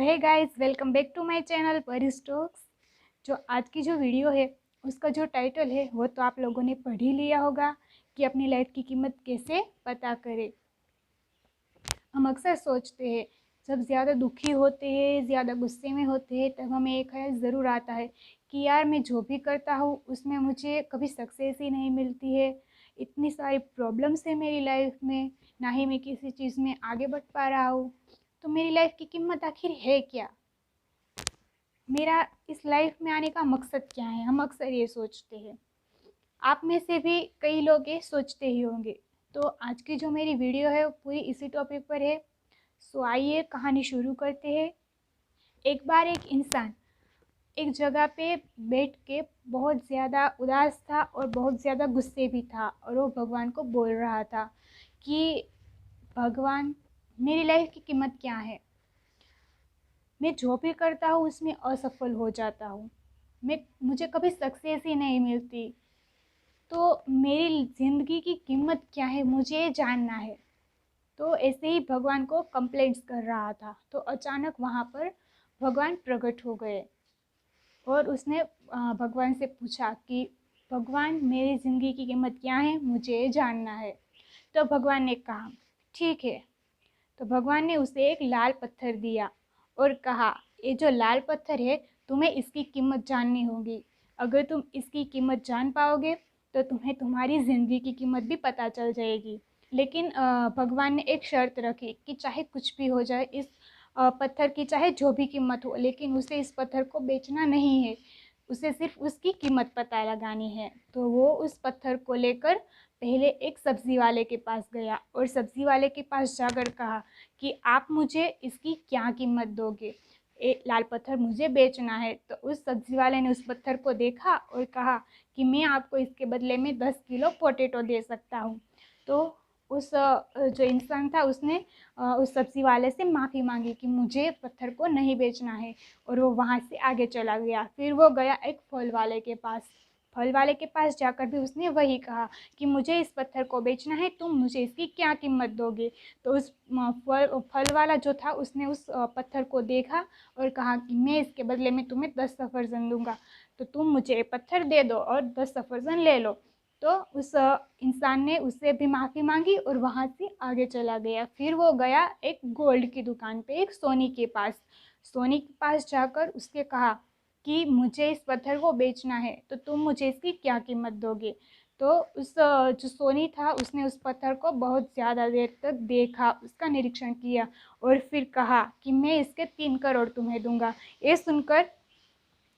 So hey guys, welcome back to my channel Pari's talks. जो आज की जो वीडियो है उसका जो टाइटल है वो तो आप लोगों ने पढ़ ही लिया होगा कि अपनी लाइफ की कीमत कैसे पता करें। हम अक्सर सोचते हैं जब ज़्यादा दुखी होते हैं, ज़्यादा गुस्से में होते हैं, तब हमें एक ख्याल ज़रूर आता है कि यार मैं जो भी करता हूँ उसमें मुझे कभी सक्सेस ही नहीं मिलती है। इतनी सारी प्रॉब्लम्स है मेरी लाइफ में, ना ही मैं किसी चीज़ में आगे बढ़ पा रहा हूँ। तो मेरी लाइफ की कीमत आखिर है क्या? मेरा इस लाइफ में आने का मकसद क्या है? हम अक्सर ये सोचते हैं। आप में से भी कई लोग ये सोचते ही होंगे। तो आज की जो मेरी वीडियो है वो पूरी इसी टॉपिक पर है। सो आइए कहानी शुरू करते हैं। एक बार एक इंसान एक जगह पे बैठ के बहुत ज़्यादा उदास था और बहुत ज़्यादा गुस्से भी था, और वो भगवान को बोल रहा था कि भगवान, मेरी लाइफ की कीमत क्या है? मैं जो भी करता हूँ उसमें असफल हो जाता हूँ। मुझे कभी सक्सेस ही नहीं मिलती। तो मेरी ज़िंदगी की कीमत क्या है, मुझे ये जानना है। तो ऐसे ही भगवान को कंप्लेंट्स कर रहा था, तो अचानक वहाँ पर भगवान प्रकट हो गए और उसने भगवान से पूछा कि भगवान, मेरी ज़िंदगी की कीमत क्या है, मुझे ये जानना है। तो भगवान ने कहा ठीक है। तो भगवान ने उसे एक लाल पत्थर दिया और कहा, ये जो लाल पत्थर है तुम्हें इसकी कीमत जाननी होगी। अगर तुम इसकी कीमत जान पाओगे तो तुम्हें तुम्हारी ज़िंदगी की कीमत भी पता चल जाएगी। लेकिन भगवान ने एक शर्त रखी कि चाहे कुछ भी हो जाए, इस पत्थर की चाहे जो भी कीमत हो, लेकिन उसे इस पत्थर को बेचना नहीं है। उसे सिर्फ उसकी कीमत पता लगानी है। तो वो उस पत्थर को लेकर पहले एक सब्ज़ी वाले के पास गया और सब्ज़ी वाले के पास जाकर कहा कि आप मुझे इसकी क्या कीमत दोगे? लाल पत्थर मुझे बेचना है। तो उस सब्ज़ी वाले ने उस पत्थर को देखा और कहा कि मैं आपको इसके बदले में 10 किलो पोटैटो दे सकता हूँ। तो उस जो इंसान था उसने उस सब्ज़ी वाले से माफ़ी मांगी कि मुझे पत्थर को नहीं बेचना है, और वो वहाँ से आगे चला गया। फिर वो गया एक फल वाले के पास। फल वाले के पास जाकर भी उसने वही कहा कि मुझे इस पत्थर को बेचना है, तुम मुझे इसकी क्या कीमत दोगे? तो उस फल वाला जो था उसने उस पत्थर को देखा और कहा कि मैं इसके बदले में तुम्हें 10 सफ़रजन दूंगा, तो तुम मुझे ये पत्थर दे दो और 10 सफ़रजन ले लो। तो उस इंसान ने उससे भी माफ़ी मांगी और वहाँ से आगे चला गया। फिर वो गया एक गोल्ड की दुकान पे, एक सोनी के पास। सोनी के पास जाकर उसके कहा कि मुझे इस पत्थर को बेचना है, तो तुम मुझे इसकी क्या कीमत दोगे? तो उस जो सोनी था उसने उस पत्थर को बहुत ज़्यादा देर तक देखा, उसका निरीक्षण किया और फिर कहा कि मैं इसके 3 करोड़ तुम्हें दूंगा। ये सुनकर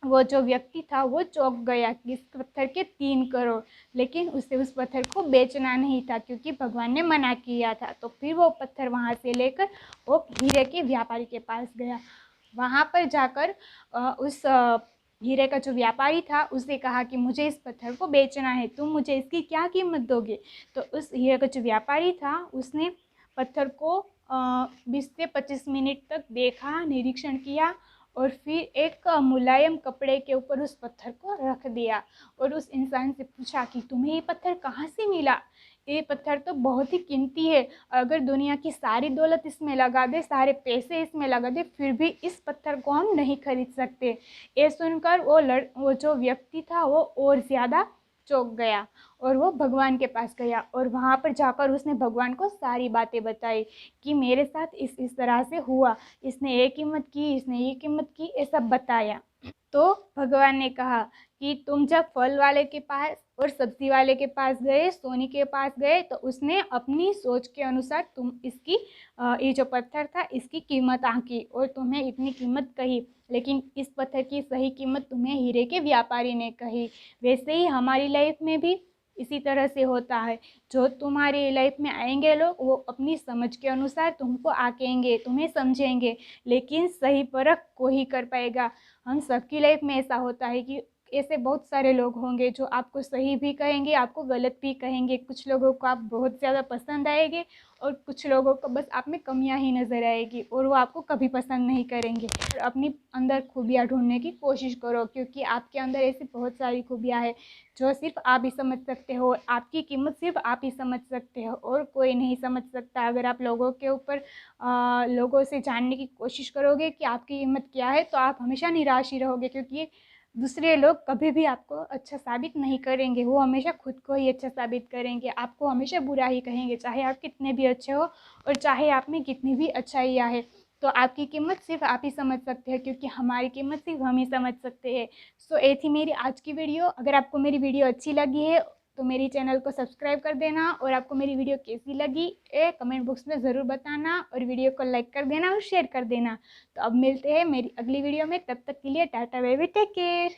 वो जो व्यक्ति था वो चौंक गया कि इस पत्थर के 3 करोड़, लेकिन उसे उस पत्थर को बेचना नहीं था क्योंकि भगवान ने मना किया था। तो फिर वो पत्थर वहाँ से लेकर वो हीरे के व्यापारी के पास गया। वहाँ पर जाकर उस हीरे का जो व्यापारी था उसे कहा कि मुझे इस पत्थर को बेचना है, तुम मुझे इसकी क्या कीमत दोगे? तो उस हीरे का जो व्यापारी था उसने पत्थर को 20 से 25 मिनट तक देखा, निरीक्षण किया और फिर एक मुलायम कपड़े के ऊपर उस पत्थर को रख दिया और उस इंसान से पूछा कि तुम्हें ये पत्थर कहाँ से मिला? ये पत्थर तो बहुत ही कीमती है। अगर दुनिया की सारी दौलत इसमें लगा दे, सारे पैसे इसमें लगा दे, फिर भी इस पत्थर को हम नहीं खरीद सकते। ये सुनकर वो जो व्यक्ति था वो और ज़्यादा चौंक गया और वो भगवान के पास गया और वहाँ पर जाकर उसने भगवान को सारी बातें बताई कि मेरे साथ इस तरह से हुआ, इसने ये कीमत की, इसने ये कीमत की, ये सब बताया। तो भगवान ने कहा कि तुम जब फल वाले के पास और सब्जी वाले के पास गए, सोनी के पास गए, तो उसने अपनी सोच के अनुसार तुम इसकी ये जो पत्थर था इसकी कीमत आंकी और तुम्हें इतनी कीमत कही, लेकिन इस पत्थर की सही कीमत तुम्हें हीरे के व्यापारी ने कही। वैसे ही हमारी लाइफ में भी इसी तरह से होता है। जो तुम्हारी लाइफ में आएंगे लोग वो अपनी समझ के अनुसार तुमको आकेंगे, तुम्हें समझेंगे, लेकिन सही परख को ही कर पाएगा। हम सबकी लाइफ में ऐसा होता है कि ऐसे बहुत सारे लोग होंगे जो आपको सही भी कहेंगे, आपको गलत भी कहेंगे। कुछ लोगों को आप बहुत ज़्यादा पसंद आएंगे और कुछ लोगों को बस आप में कमियां ही नज़र आएगी और वो आपको कभी पसंद नहीं करेंगे। और अपनी अंदर खूबियाँ ढूंढने की कोशिश करो, क्योंकि आपके अंदर ऐसी बहुत सारी खूबियाँ हैं जो सिर्फ आप ही समझ सकते हो। आपकी कीमत सिर्फ आप ही समझ सकते हो और कोई नहीं समझ सकता। अगर आप लोगों के ऊपर लोगों से जानने की कोशिश करोगे कि आपकी कीमत क्या है, तो आप हमेशा निराश ही रहोगे, क्योंकि दूसरे लोग कभी भी आपको अच्छा साबित नहीं करेंगे। वो हमेशा खुद को ही अच्छा साबित करेंगे, आपको हमेशा बुरा ही कहेंगे, चाहे आप कितने भी अच्छे हो और चाहे आप में कितनी भी अच्छाइयाँ है। तो आपकी कीमत सिर्फ आप ही समझ सकते हैं, क्योंकि हमारी कीमत सिर्फ हम ही समझ सकते हैं। सो ये थी मेरी आज की वीडियो। अगर आपको मेरी वीडियो अच्छी लगी है तो मेरी चैनल को सब्सक्राइब कर देना, और आपको मेरी वीडियो कैसी लगी कमेंट बॉक्स में ज़रूर बताना, और वीडियो को लाइक कर देना और शेयर कर देना। तो अब मिलते हैं मेरी अगली वीडियो में, तब तक के लिए tata bye bye, take care.